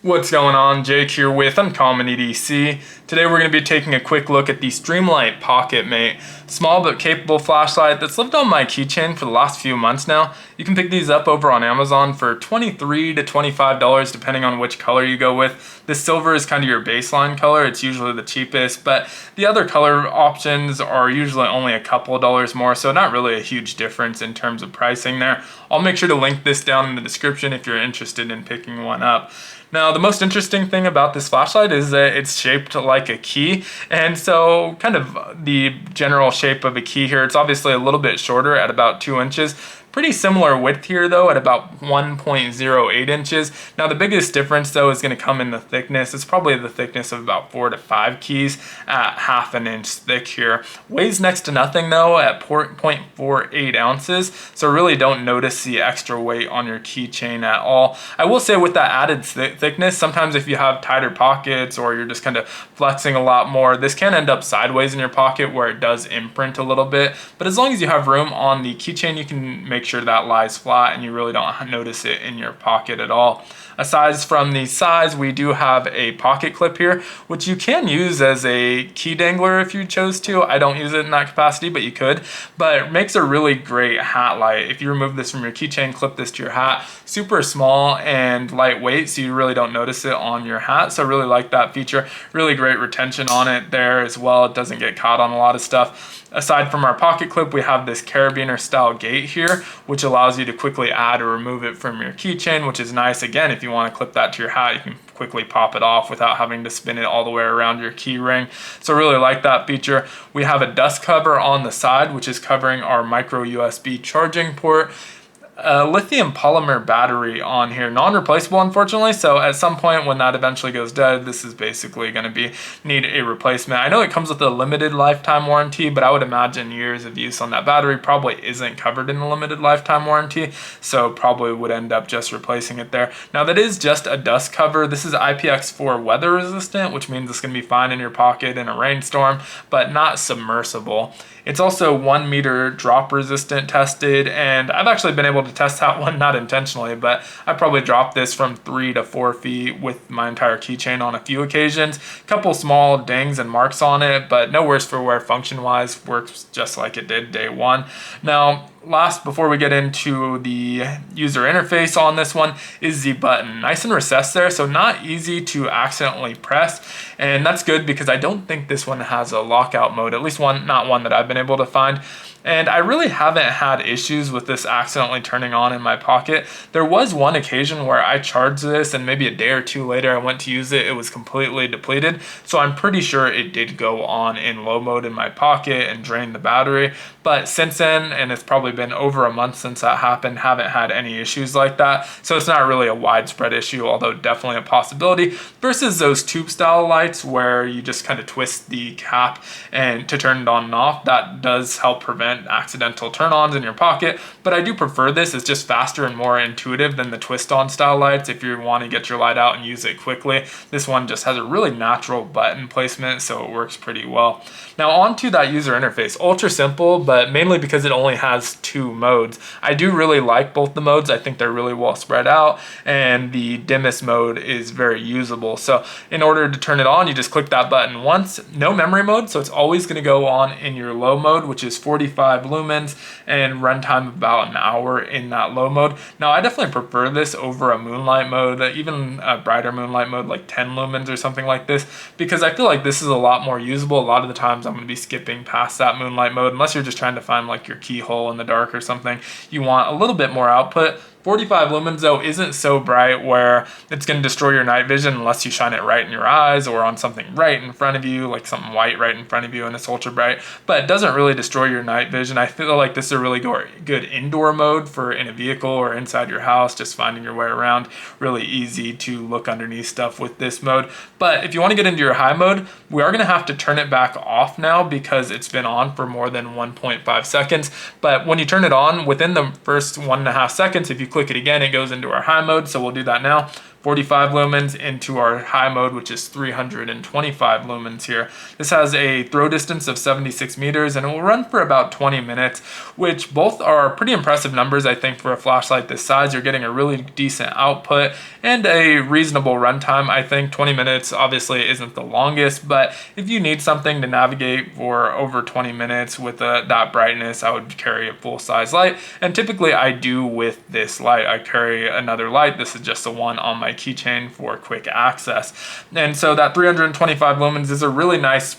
What's going on? Jake here with Uncommon EDC. Today we're going to be taking a quick look at the Streamlight Pocket Mate. Small but capable flashlight that's lived on my keychain for the last few months now. You can pick these up over on Amazon for $23 to $25 depending on which color you go with. This silver is kind of your baseline color. It's usually the cheapest, but the other color options are usually only a couple dollars more, so not really a huge difference in terms of pricing there. I'll make sure to link this down in the description if you're interested in picking one up. Now, the most interesting thing about this flashlight is that it's shaped like a key, and so kind of the general shape of a key here, it's obviously a little bit shorter at about 2 inches. Pretty similar width here though at about 1.08 inches. Now the biggest difference though is going to come in the thickness. It's probably the thickness of about 4 to 5 keys at half an inch thick here. Weighs next to nothing though at 0.48 ounces. So really don't notice the extra weight on your keychain at all. I will say with that added thickness, sometimes if you have tighter pockets or you're just kind of flexing a lot more, this can end up sideways in your pocket where it does imprint a little bit. But as long as you have room on the keychain, you can make sure that lies flat and you really don't notice it in your pocket at all. Aside from the size, we do have a pocket clip here, which you can use as a key dangler if you chose to. I don't use it in that capacity, but you could. But it makes a really great hat light. If you remove this from your keychain, clip this to your hat, super small and lightweight, so you really don't notice it on your hat. So I really like that feature. Really great retention on it there as well. It doesn't get caught on a lot of stuff. Aside from our pocket clip, we have this carabiner style gate here, which allows you to quickly add or remove it from your keychain, which is nice. Again, if you want to clip that to your hat, you can quickly pop it off without having to spin it all the way around your key ring. So really like that feature. We have a dust cover on the side, which is covering our micro USB charging port. Lithium polymer battery on here, non-replaceable unfortunately, so at some point when that eventually goes dead, this is basically going to need a replacement. I know it comes with a limited lifetime warranty, but I would imagine years of use on that battery probably isn't covered in the limited lifetime warranty, so probably would end up just replacing it there. Now that is just a dust cover. This is IPX4 weather resistant, which means it's going to be fine in your pocket in a rainstorm, but not submersible. It's also 1 meter drop resistant tested, and I've actually been able to test that one, not intentionally, but I probably dropped this from 3 to 4 feet with my entire keychain on a few occasions. A couple small dings and marks on it, but no worse for wear function wise, works just like it did day one. Now, before we get into the user interface on this one, is the button. Nice and recessed there, so not easy to accidentally press, and that's good because I don't think this one has a lockout mode, at least not one that I've been able to find. And I really haven't had issues with this accidentally turning on in my pocket. There was one occasion where I charged this and maybe a day or two later I went to use it, it was completely depleted. So I'm pretty sure it did go on in low mode in my pocket and drain the battery. But since then, and it's probably been over a month since that happened, haven't had any issues like that. So it's not really a widespread issue, although definitely a possibility, versus those tube style lights where you just kind of twist the cap and to turn it on and off. That does help prevent accidental turn-ons in your pocket, but I do prefer this. It's just faster and more intuitive than the twist-on style lights if you want to get your light out and use it quickly. This one just has a really natural button placement, so it works pretty well. Now onto that user interface. Ultra simple, but mainly because it only has 2 modes. I do really like both the modes. I think they're really well spread out, and the dimmest mode is very usable. So in order to turn it on, you just click that button once. No memory mode, so it's always going to go on in your low mode, which is 45 lumens and runtime about an hour in that low mode. Now I definitely prefer this over a moonlight mode, even a brighter moonlight mode like 10 lumens or something like this, because I feel like this is a lot more usable. A lot of the times I'm going to be skipping past that moonlight mode unless you're just trying to find like your keyhole in the dark or something. You want a little bit more output. 45 lumens though isn't so bright where it's going to destroy your night vision unless you shine it right in your eyes or on something right in front of you, like something white right in front of you and it's ultra bright, but it doesn't really destroy your night vision. I feel like this is a really good indoor mode for in a vehicle or inside your house, just finding your way around. Really easy to look underneath stuff with this mode. But if you want to get into your high mode, we are going to have to turn it back off now because it's been on for more than 1.5 seconds. But when you turn it on, within the first 1.5 seconds, if you click it again, it goes into our high mode. So we'll do that now. 45 lumens into our high mode, which is 325 lumens here. This has a throw distance of 76 meters and it will run for about 20 minutes, which both are pretty impressive numbers. I think for a flashlight this size, you're getting a really decent output and a reasonable runtime. I think 20 minutes obviously isn't the longest, but if you need something to navigate for over 20 minutes with that brightness, I would carry a full size light. And typically I do with this light. I carry another light. This is just the one on my keychain for quick access. And so that 325 lumens is a really nice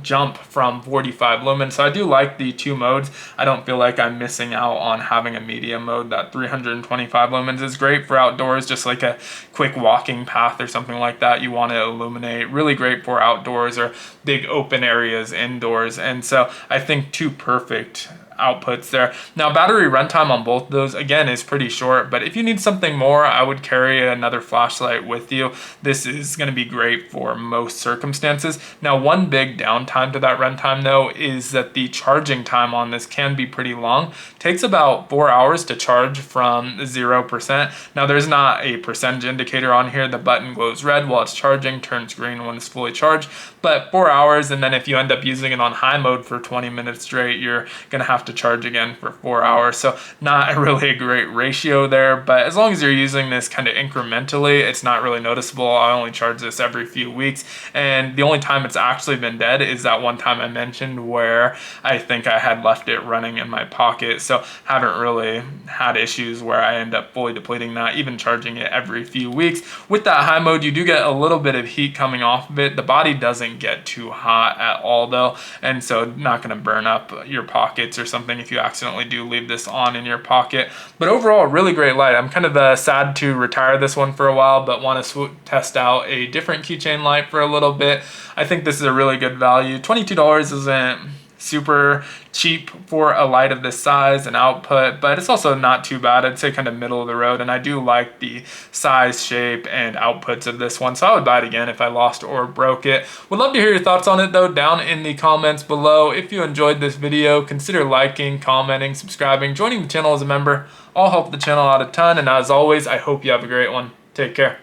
jump from 45 lumens. So I do like the two modes. I don't feel like I'm missing out on having a medium mode. That 325 lumens is great for outdoors, just like a quick walking path or something like that you want to illuminate. Really great for outdoors or big open areas indoors. And so I think two perfect outputs there. Now battery runtime on both of those again is pretty short, but if you need something more, I would carry another flashlight with you. This is going to be great for most circumstances. Now one big downtime to that runtime though is that the charging time on this can be pretty long. It takes about 4 hours to charge from 0%. Now there's not a percentage indicator on here. The button glows red while it's charging, turns green when it's fully charged, but 4 hours, and then if you end up using it on high mode for 20 minutes straight, you're going to have to charge again for 4 hours. So not really a great ratio there, but as long as you're using this kind of incrementally, it's not really noticeable. I only charge this every few weeks, and the only time it's actually been dead is that one time I mentioned where I think I had left it running in my pocket. So haven't really had issues where I end up fully depleting that, even charging it every few weeks. With that high mode, you do get a little bit of heat coming off of it. The body doesn't get too hot at all though, and so not going to burn up your pockets or something if you accidentally do leave this on in your pocket. But overall, really great light. I'm kind of sad to retire this one for a while, but want to test out a different keychain light for a little bit. I think this is a really good value. $22 isn't super cheap for a light of this size and output, but it's also not too bad. I'd say kind of middle of the road, and I do like the size, shape, and outputs of this one, so I would buy it again if I lost or broke it. Would love to hear your thoughts on it though down in the comments below. If you enjoyed this video, consider liking, commenting, subscribing, joining the channel as a member. All help the channel out a ton, and as always, I hope you have a great one. Take care.